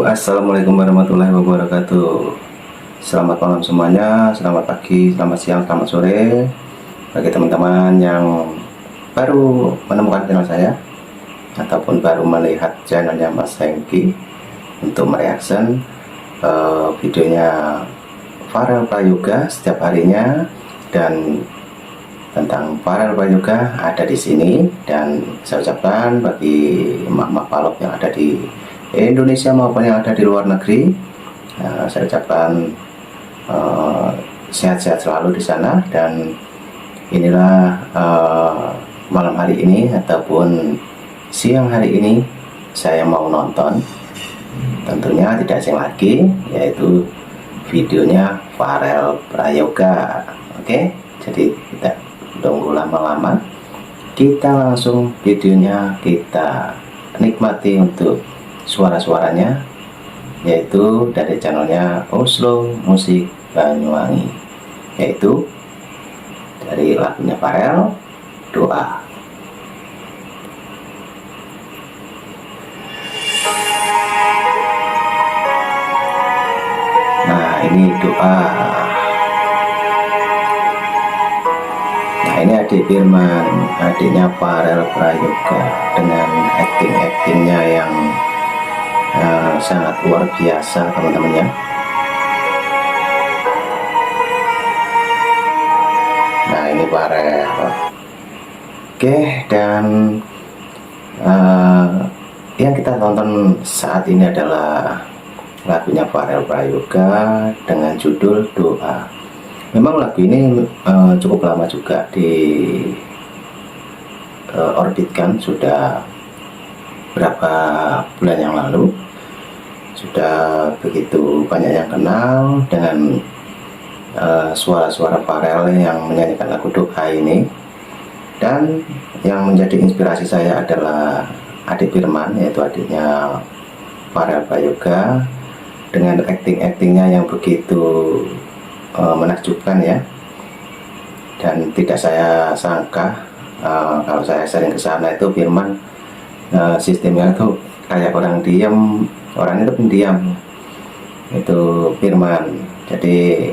Assalamualaikum warahmatullahi wabarakatuh. Selamat malam semuanya, selamat pagi, selamat siang, selamat sore. Bagi teman-teman yang baru menemukan channel saya ataupun baru melihat channelnya Mas Hengki untuk mereaction videonya Farel Prayoga setiap harinya, dan tentang Farel Prayoga ada di sini. Dan saya ucapkan bagi emak-emak palop yang ada di Indonesia maupun yang ada di luar negeri, saya ucapkan sehat-sehat selalu di sana. Dan inilah malam hari ini ataupun siang hari ini saya mau nonton, tentunya tidak asing lagi, yaitu videonya Farel Prayoga. Oke, jadi tidak tunggu lama-lama, kita langsung videonya kita nikmati untuk suara-suaranya, yaitu dari channelnya Oslo Musik Banyuwangi, yaitu dari lagunya Farel, Doa. Nah, ini Doa. Nah, ini adik Firman, adiknya Farel Prayoga, dengan acting-actingnya yang sangat luar biasa, teman-teman ya. Nah, ini Farel. Oke, dan yang kita tonton saat ini adalah lagunya Farel Prayoga dengan judul Doa. Memang lagu ini cukup lama juga orbitkan, sudah berapa bulan yang lalu. Sudah begitu banyak yang kenal dengan suara-suara Farel yang menyanyikan lagu Doa ini. Dan yang menjadi inspirasi saya adalah adik Firman, yaitu adiknya Farel Prayoga, dengan acting-actingnya yang begitu menakjubkan ya. Dan tidak saya sangka kalau saya sering ke sana itu Firman sistemnya itu kayak orang diam, orang itu pendiam, itu Firman. Jadi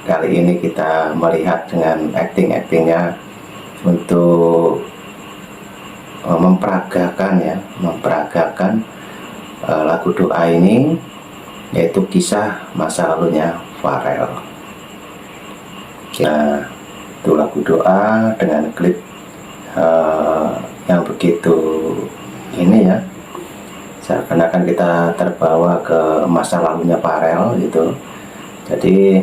kali ini kita melihat dengan acting-actingnya untuk memperagakan lagu Doa ini, yaitu kisah masa lalunya Farel. Nah, itu lagu Doa dengan klip yang begitu ini ya, seakan-akan kita terbawa ke masa lalunya Farel gitu. Jadi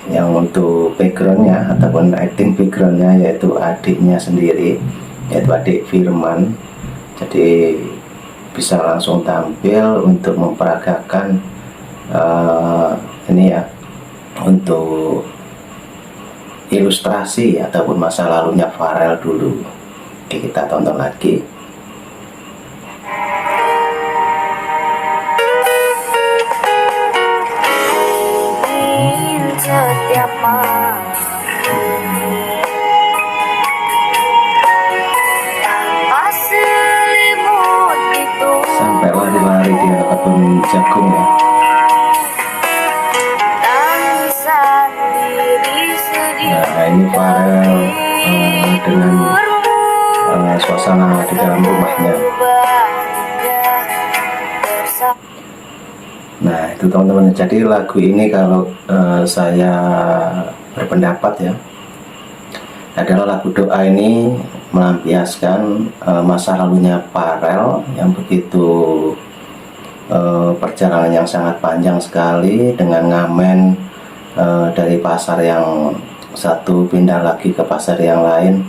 yang untuk backgroundnya ataupun acting backgroundnya yaitu adiknya sendiri, yaitu adik Firman. Jadi bisa langsung tampil untuk memperagakan ini ya, untuk ilustrasi ataupun masa lalunya Farel dulu. Oke, kita tonton lagi. Setiap malam tanpa selimut itu, Sampai lari-lari dia ke kebun jagung ya. tangisan diri sedih. Nah, ini Farel dengan suasana di dalam rumahnya. Nah, itu teman-teman. Jadi lagu ini kalau saya berpendapat ya, adalah lagu Doa ini melampiaskan masa lalunya Farel yang begitu perjalanan yang sangat panjang sekali, dengan ngamen dari pasar yang satu pindah lagi ke pasar yang lain,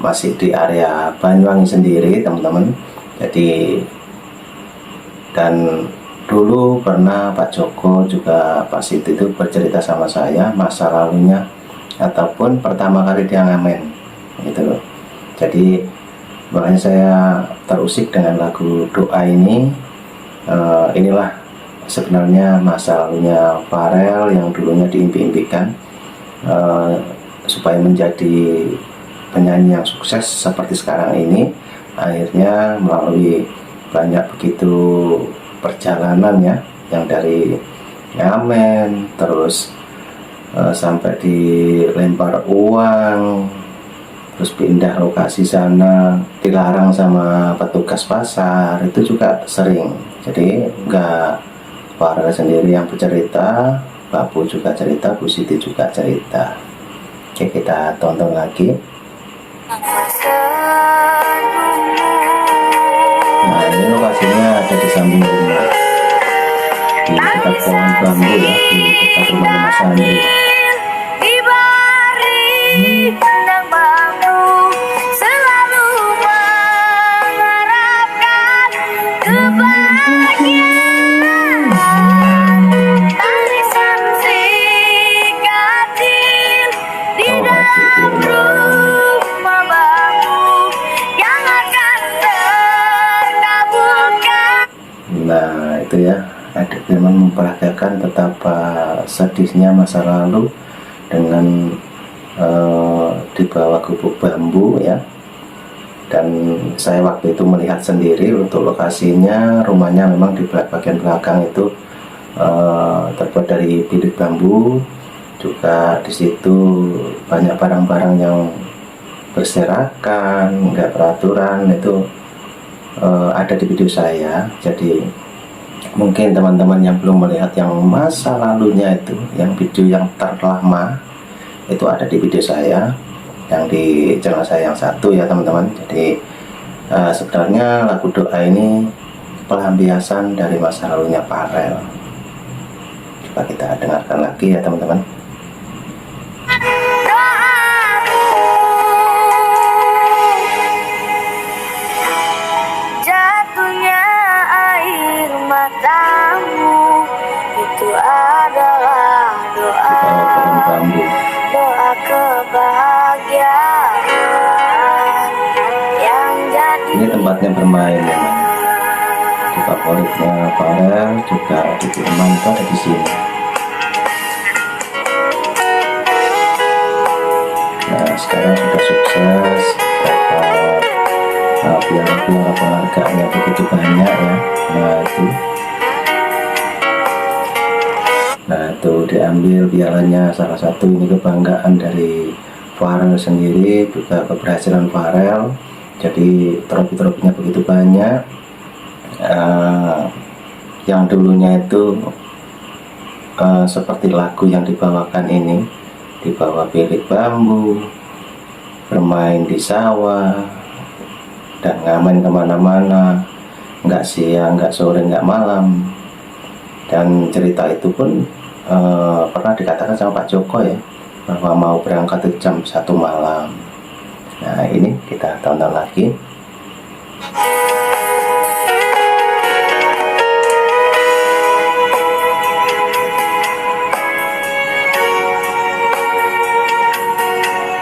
masih di area Banyuwangi sendiri, teman-teman. Jadi, dan dulu pernah Pak Joko juga Pak Siti itu bercerita sama saya masa lalunya ataupun pertama kali dia ngamen gitu loh. Jadi makanya saya terusik dengan lagu Doa ini. Inilah sebenarnya masa lalunya Farel yang dulunya diimpi-impikan supaya menjadi penyanyi yang sukses seperti sekarang ini. Akhirnya melalui banyak begitu perjalanan ya, yang dari ngamen terus sampai dilempar uang, terus pindah lokasi sana, dilarang sama petugas pasar, itu juga sering. Jadi nggak Farel sendiri yang bercerita, Bapu juga cerita, Bu Siti juga cerita. Oke, kita tonton lagi. Nah, ini lokasinya ada di samping rumah, di dekat pohon bambu ya, di dekat rumah Mas Andri. Nah itu ya, Adik Firman memperagakan betapa sedihnya masa lalu dengan di bawah gubuk bambu ya. Dan saya waktu itu melihat sendiri untuk lokasinya, rumahnya memang di bagian belakang itu terbuat dari bilik bambu. Juga di situ banyak barang-barang yang berserakan, nggak beraturan, itu ada di video saya. Jadi mungkin teman-teman yang belum melihat yang masa lalunya itu, yang video yang terlama itu ada di video saya yang di channel saya yang satu ya teman-teman. Jadi sebenarnya lagu doa ini pelampiasan dari masa lalunya Farel. Coba kita dengarkan lagi ya teman-teman. Jatuhnya air matamu itu adalah doa, doa kebahagiaan yang jadi. Ini tempatnya bermain ya, di favoritnya Farel juga di Firman itu ada di sini. Nah sekarang sudah sukses, dapat piala-piala penghargaan yang begitu banyak ya. Nah itu diambil pialanya, salah satu ini kebanggaan dari Farel sendiri, juga keberhasilan Farel. Jadi trofi-trofinya begitu banyak. Yang dulunya itu seperti lagu yang dibawakan ini, dibawa bilik bambu, bermain di sawah, dan ngamen kemana-mana, nggak siang, nggak sore, nggak malam. Dan cerita itu pun pernah dikatakan sama Pak Joko ya, bahwa mau berangkat di jam 1 malam. Nah ini kita tonton lagi.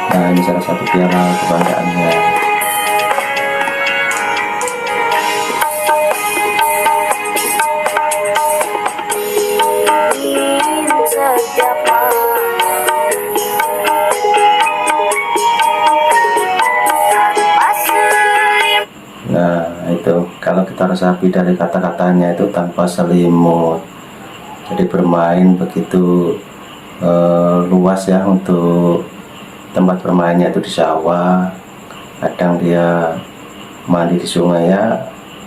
Nah ini salah satu piala kebanggaannya. Nah itu kalau kita resapi dari kata-katanya itu tanpa selimut. Jadi bermain begitu luas ya untuk tempat bermainnya itu di sawah. Kadang dia mandi di sungai ya,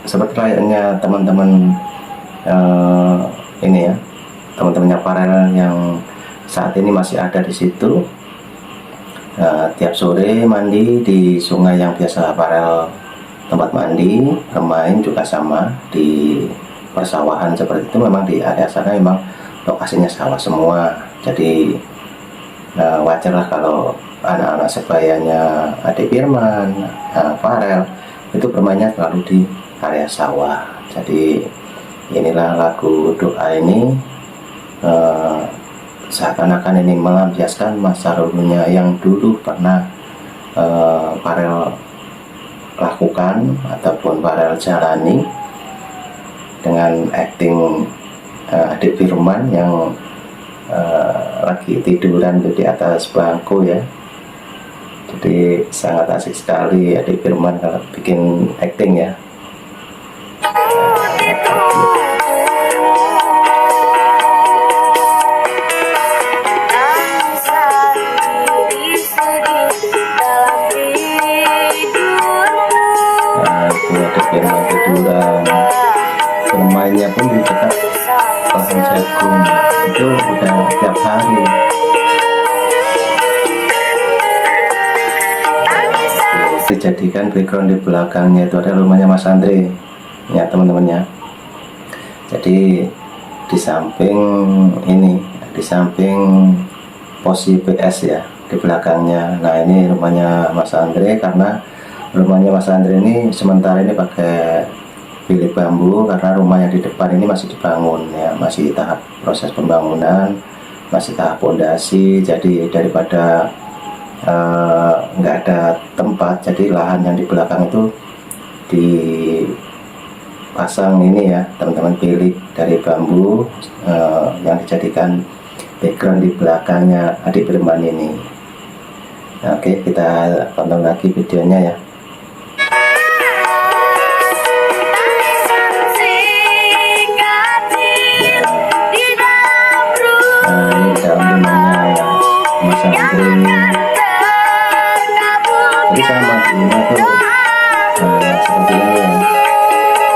seperti layaknya teman-teman ini ya, teman-temannya Farel yang saat ini masih ada di situ. Tiap sore mandi di sungai yang biasa Farel tempat mandi, bermain juga sama di persawahan seperti itu. Memang di area sana memang lokasinya sawah semua. Jadi wajarlah kalau anak-anak sebayanya Adik Firman, Farel itu bermainnya selalu di area sawah. Jadi inilah lagu doa ini seakan-akan ini melampiaskan masa lalunya yang dulu pernah Farel lakukan ataupun Farel jalani dengan acting Adik Firman yang lagi tiduran di atas bangku ya. Jadi sangat asik sekali Adik Firman kalau bikin acting ya. mainnya pun di dekat pohon jagung, itu udah tiap hari. Dijadikan background di belakangnya itu ada rumahnya Mas Andre ya teman-teman ya. Jadi di samping ini, di samping posisi PS ya, di belakangnya. Nah ini rumahnya Mas Andre, karena rumahnya Mas Andre ini sementara ini pakai bilik bambu karena rumah yang di depan ini masih dibangun ya, masih tahap proses pembangunan, masih tahap pondasi. Jadi daripada nggak ada tempat, jadi lahan yang di belakang itu dipasang ini ya teman-teman, bilik dari bambu yang dijadikan background di belakangnya adik Firman ini. Nah, oke, kita tonton lagi videonya ya. Nah, ini dalam rumahnya Mas Andre. Jadi sama ini tuh seperti ini ya,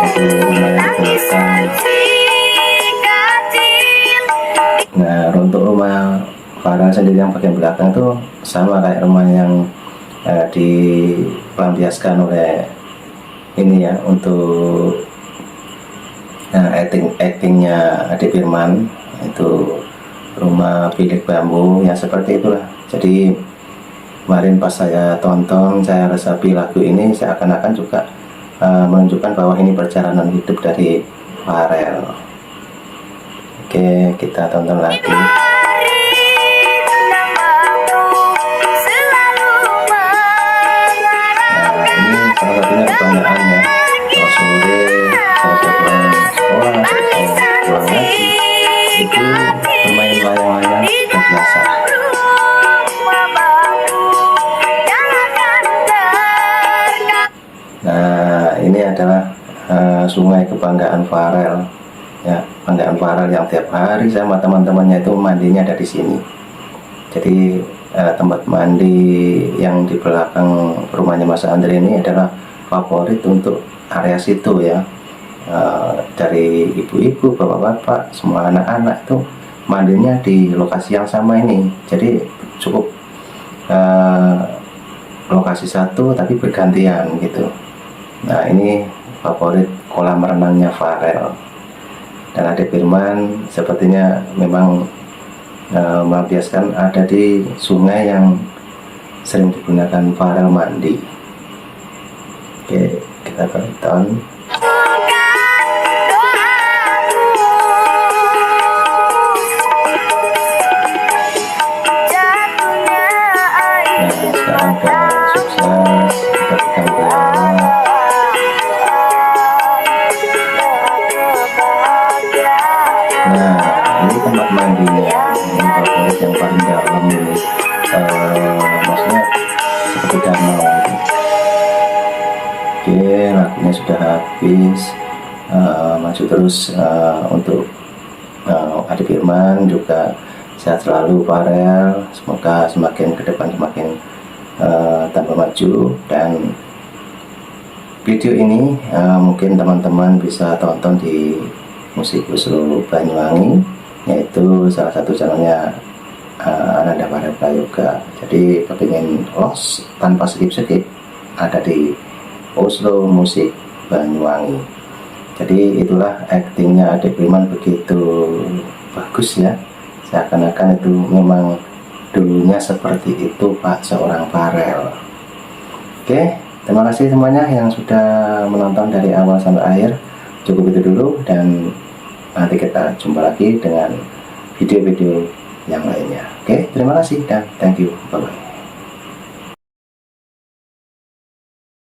itu rumah yang di belakang. Nah untuk rumah Farel sendiri yang bagian belakang tuh sama kayak rumah yang dipelampiaskan oleh ini ya, untuk actingnya adik Firman, itu rumah bilik bambu ya, seperti itulah. Jadi kemarin pas saya tonton, saya resapi lagu ini, seakan-akan juga menunjukkan bahwa ini perjalanan hidup dari Farel. Oke, kita tonton lagi. Nah, ini salah satunya kebanggaan ya. Kalau sore, saya pulang sekolah, saya pulang lagi, itu bermain layang-layang dan biasa. Nah, ini adalah sungai kebanggaan Farel ya, kebanggaan Farel yang tiap hari sama teman-temannya itu mandinya ada di sini. Jadi tempat mandi yang di belakang rumahnya Mas Andre ini adalah favorit untuk area situ ya. Dari ibu-ibu, bapak-bapak, semua anak-anak itu mandinya di lokasi yang sama ini. Jadi cukup lokasi satu tapi bergantian gitu. Nah ini favorit kolam renangnya Farel, dan adik Firman sepertinya memang melampiaskan ada di sungai yang sering digunakan Farel mandi. Oke, kita tonton. Nah sekarang udah sukses, kita pegang piala. Nah ini tempat mandinya, ini favorit yang paling dalam ini, maksudnya seperti danau gitu. Oke, lagunya sudah habis. Maju terus untuk adik Firman juga, sehat selalu Farel, semoga semakin ke depan semakin tambah maju. Dan video ini mungkin teman-teman bisa tonton di Musik Busro Banyuwangi, yaitu salah satu channelnya Ananda Farel Prayoga. Jadi kepingin los tanpa skip-skip, ada di Oslo Musik Banyuwangi. Jadi itulah aktingnya adik Firman, begitu bagus ya, seakan-akan itu memang dulunya seperti itu Pak seorang Farel. Oke, terima kasih semuanya yang sudah menonton dari awal sampai akhir. Cukup itu dulu, dan nanti kita jumpa lagi dengan video-video yang lainnya. Oke, terima kasih dan thank you, bye bye.